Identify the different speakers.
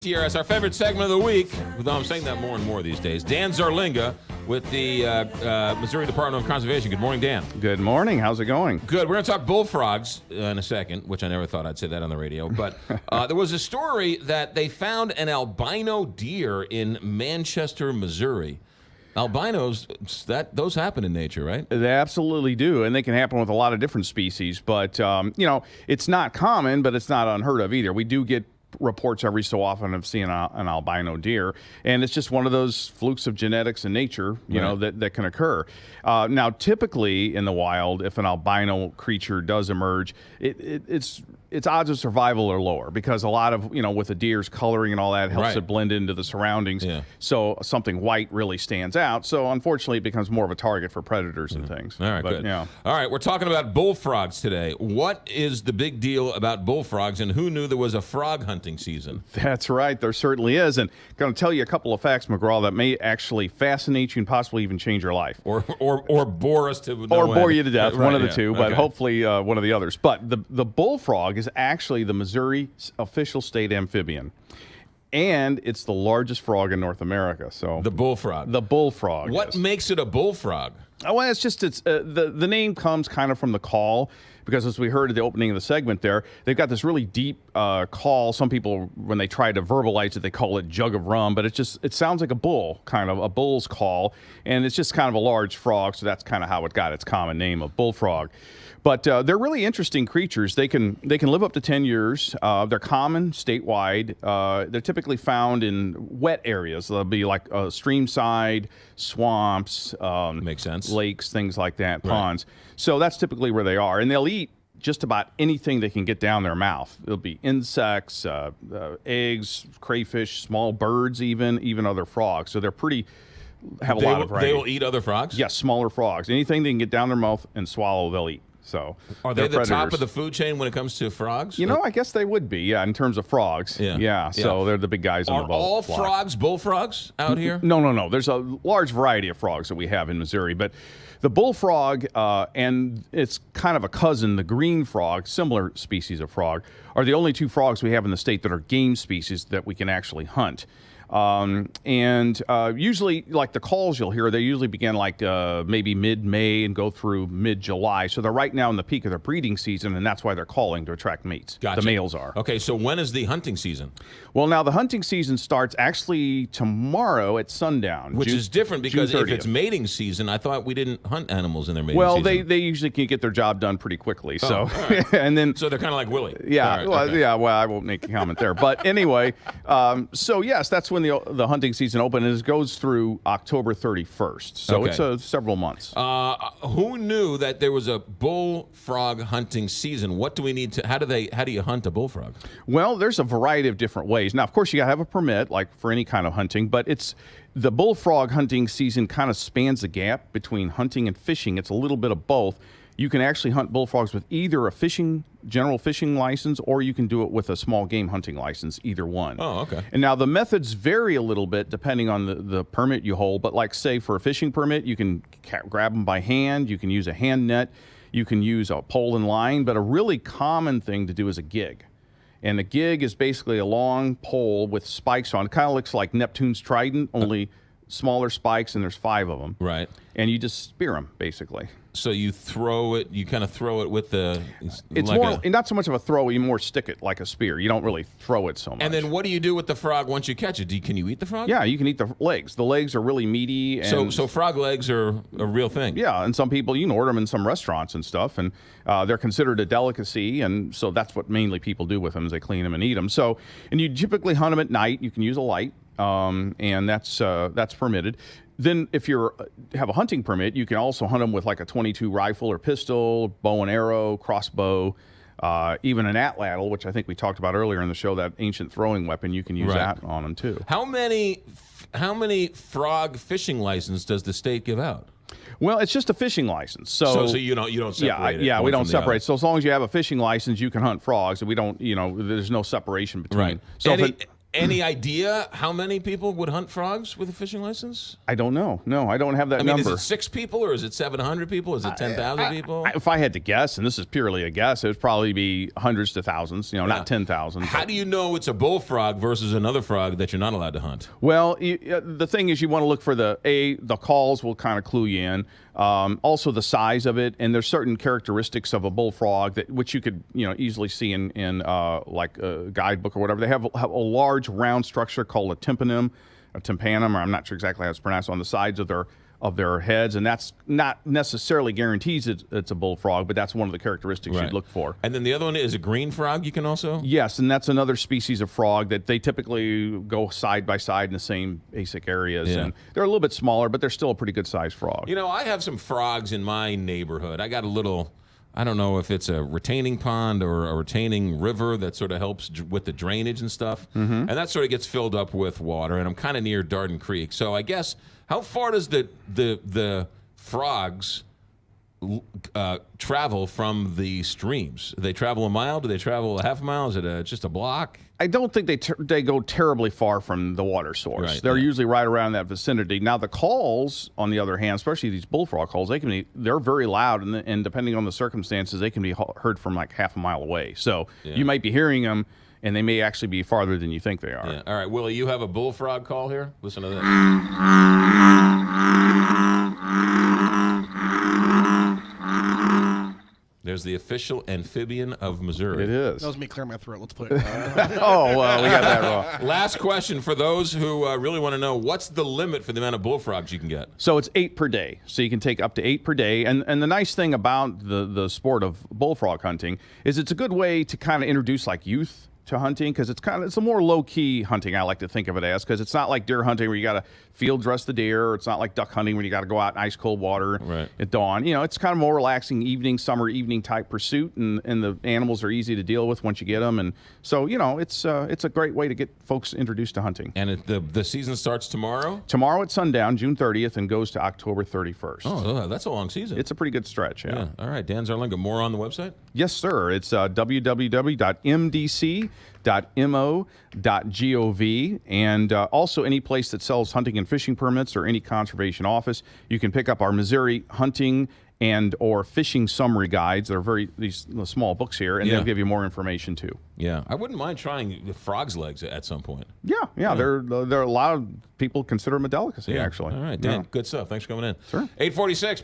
Speaker 1: Here as our favorite segment of the week, although I'm saying that more and more these days, Dan Zarlinga with the Missouri Department of Conservation. Good morning, Dan.
Speaker 2: Good morning. How's it going?
Speaker 1: Good. We're going to talk bullfrogs in a second, which I never thought I'd say that on the radio. But there was a story that they found an albino deer in Manchester, Missouri. Albinos, those happen in nature, right?
Speaker 2: They absolutely do, and they can happen with a lot of different species. But, it's not common, but it's not unheard of either. We do get reports every so often of seeing an albino deer, and it's just one of those flukes of genetics and nature, that can occur. Now, typically in the wild, if an albino creature does emerge, its odds of survival are lower because a lot of, with the deer's coloring and all that helps it blend into the surroundings. Yeah. So something white really stands out. So unfortunately, it becomes more of a target for predators and things.
Speaker 1: All right, good. Yeah. All right, we're talking about bullfrogs today. What is the big deal about bullfrogs, and who knew there was a frog hunting season?
Speaker 2: That's right. There certainly is. And I'm going to tell you a couple of facts, McGraw, that may actually fascinate you and possibly even change your life.
Speaker 1: Or bore us to no
Speaker 2: Or bore
Speaker 1: end.
Speaker 2: you to death,
Speaker 1: Right,
Speaker 2: one of the two, but
Speaker 1: okay.
Speaker 2: hopefully one of the others. But the bullfrog is actually the Missouri official state amphibian. And it's the largest frog in North America. So
Speaker 1: The bullfrog.
Speaker 2: The bullfrog.
Speaker 1: What makes it a bullfrog?
Speaker 2: Oh, well, it's the name comes kind of from the call, because as we heard at the opening of the segment there, they've got this really deep call. Some people, when they try to verbalize it, they call it jug of rum, but it sounds like a bull, kind of a bull's call, and it's just kind of a large frog, so that's kind of how it got its common name of bullfrog. But they're really interesting creatures. They can live up to 10 years. They're common statewide. They're typically found in wet areas. They'll be like streamside, swamps,
Speaker 1: makes sense,
Speaker 2: lakes, things like that, ponds. So that's typically where they are. And they'll eat just about anything they can get down their mouth. It'll be insects, eggs, crayfish, small birds, even other frogs. So they're have a lot of variety.
Speaker 1: They will eat other frogs?
Speaker 2: Yes, smaller frogs. Anything they can get down their mouth and swallow, they'll eat. So
Speaker 1: are they the top of the food chain when it comes to frogs?
Speaker 2: I guess they would be, in terms of frogs. Yeah. So they're the big guys on the boat.
Speaker 1: Are all frogs bullfrogs out here?
Speaker 2: No. There's a large variety of frogs that we have in Missouri, but the bullfrog and its kind of a cousin, the green frog, similar species of frog, are the only two frogs we have in the state that are game species that we can actually hunt. Usually, like the calls you'll hear, they usually begin like maybe mid-May and go through mid-July. So they're right now in the peak of their breeding season, and that's why they're calling to attract mates.
Speaker 1: Gotcha.
Speaker 2: The males are.
Speaker 1: Okay, so when is the hunting season?
Speaker 2: Well, now the hunting season starts actually tomorrow at sundown.
Speaker 1: Which is different because
Speaker 2: June
Speaker 1: if it's mating season, I thought we didn't hunt animals in their mating season.
Speaker 2: Well, they usually can get their job done pretty quickly. So,
Speaker 1: right.
Speaker 2: and then
Speaker 1: so they're kind of like Willie.
Speaker 2: Yeah. Well, I won't make a comment there. But anyway, so yes, that's when the hunting season opens, and it goes through October 31st. So it's several months.
Speaker 1: Who knew that there was a bullfrog hunting season? What do we need to? How do you hunt a bullfrog?
Speaker 2: Well, there's a variety of different ways. Now, of course, you got to have a permit, like for any kind of hunting. But the bullfrog hunting season kind of spans the gap between hunting and fishing. It's a little bit of both. You can actually hunt bullfrogs with either a general fishing license, or you can do it with a small game hunting license, either one.
Speaker 1: Oh, okay.
Speaker 2: And now the methods vary a little bit depending on the permit you hold. But like, say, for a fishing permit, you can grab them by hand. You can use a hand net. You can use a pole and line. But a really common thing to do is a gig. And a gig is basically a long pole with spikes on it. Kind of looks like Neptune's trident, only smaller spikes, and there's 5 of them.
Speaker 1: Right. And
Speaker 2: you just spear them, basically.
Speaker 1: So you kind of throw it with the...
Speaker 2: It's like not so much of a throw, you more stick it like a spear. You don't really throw it so much.
Speaker 1: And then what do you do with the frog once you catch it? Can you eat the frog?
Speaker 2: Yeah, you can eat the legs. The legs are really meaty. And
Speaker 1: so frog legs are a real thing?
Speaker 2: Yeah, and some people, you can order them in some restaurants and stuff, and they're considered a delicacy, and so that's what mainly people do with them, is they clean them and eat them. So, and you typically hunt them at night. You can use a light, and that's permitted. Then if you have a hunting permit, you can also hunt them with like a .22 rifle or pistol, bow and arrow, crossbow, even an atlatl, which I think we talked about earlier in the show, that ancient throwing weapon. You can use that on them too.
Speaker 1: How many frog fishing licenses does the state give out?
Speaker 2: Well, it's just a fishing license. So
Speaker 1: you don't separate it.
Speaker 2: Yeah, we don't separate. So as long as you have a fishing license, you can hunt frogs. We don't, there's no separation between.
Speaker 1: Right.
Speaker 2: So
Speaker 1: Any idea how many people would hunt frogs with a fishing license?
Speaker 2: I don't know. No, I don't have that
Speaker 1: I mean,
Speaker 2: number.
Speaker 1: is it 6 people or is it 700 people? Is it 10,000 people?
Speaker 2: If I had to guess, and this is purely a guess, it would probably be hundreds to thousands, not 10,000.
Speaker 1: How do you know it's a bullfrog versus another frog that you're not allowed to hunt?
Speaker 2: Well, the thing is you want to look for the calls will kind of clue you in. Also the size of it, and there's certain characteristics of a bullfrog which you could easily see in like a guidebook or whatever. They have a large round structure called a tympanum, or I'm not sure exactly how it's pronounced, on the sides of their heads, and that's not necessarily guarantees it's a bullfrog, but that's one of the characteristics you'd look for.
Speaker 1: And then the other one is a green frog. You can also
Speaker 2: yes, and that's another species of frog that they typically go side by side in the same basic areas, and they're a little bit smaller, but they're still a pretty good sized frog.
Speaker 1: I have some frogs in my neighborhood. I got a little. I don't know if it's a retaining pond or a retaining river that sort of helps with the drainage and stuff. And that sort of gets filled up with water, and I'm kind of near Darden Creek. So I guess, how far does the frogs travel from the streams? Do they travel a mile? Do they travel a half a mile? Is it just a block?
Speaker 2: I don't think they go terribly far from the water source.
Speaker 1: Right,
Speaker 2: they're usually right around that vicinity. Now the calls, on the other hand, especially these bullfrog calls, they're very loud, and depending on the circumstances, they can be heard from like half a mile away. So you might be hearing them, and they may actually be farther than you think they are.
Speaker 1: Yeah. All right, Willie, you have a bullfrog call here. Listen to this. There's the official amphibian of Missouri.
Speaker 2: It is.
Speaker 3: That was me clearing my throat. Let's put it.
Speaker 2: Oh, well, we got that wrong.
Speaker 1: Last question for those who really want to know, what's the limit for the amount of bullfrogs you can get?
Speaker 2: So it's 8 per day. So you can take up to 8 per day. And the nice thing about the sport of bullfrog hunting is it's a good way to kind of introduce like youth to hunting, because it's a more low-key hunting, I like to think of it as, because it's not like deer hunting where you got to field dress the deer, or it's not like duck hunting where you got to go out in ice cold water at dawn. It's kind of more relaxing summer evening type pursuit, and the animals are easy to deal with once you get them, and so it's a great way to get folks introduced to hunting.
Speaker 1: And the season starts tomorrow?
Speaker 2: Tomorrow at sundown, June 30th, and goes to October 31st.
Speaker 1: Oh, that's a long season.
Speaker 2: It's a pretty good stretch, yeah.
Speaker 1: All right, Dan Zarlinga, more on the website?
Speaker 2: Yes, sir. It's www.mdc.mo.gov, and also any place that sells hunting and fishing permits or any conservation office. You can pick up our Missouri hunting and or fishing summary guides. They're these small books here, and they'll give you more information too.
Speaker 1: Yeah, I wouldn't mind trying the frog's legs at some point.
Speaker 2: Yeah. There are a lot of people consider them a delicacy, actually.
Speaker 1: All right, Dan, good stuff. Thanks for coming in.
Speaker 2: Sure.
Speaker 1: 8:46.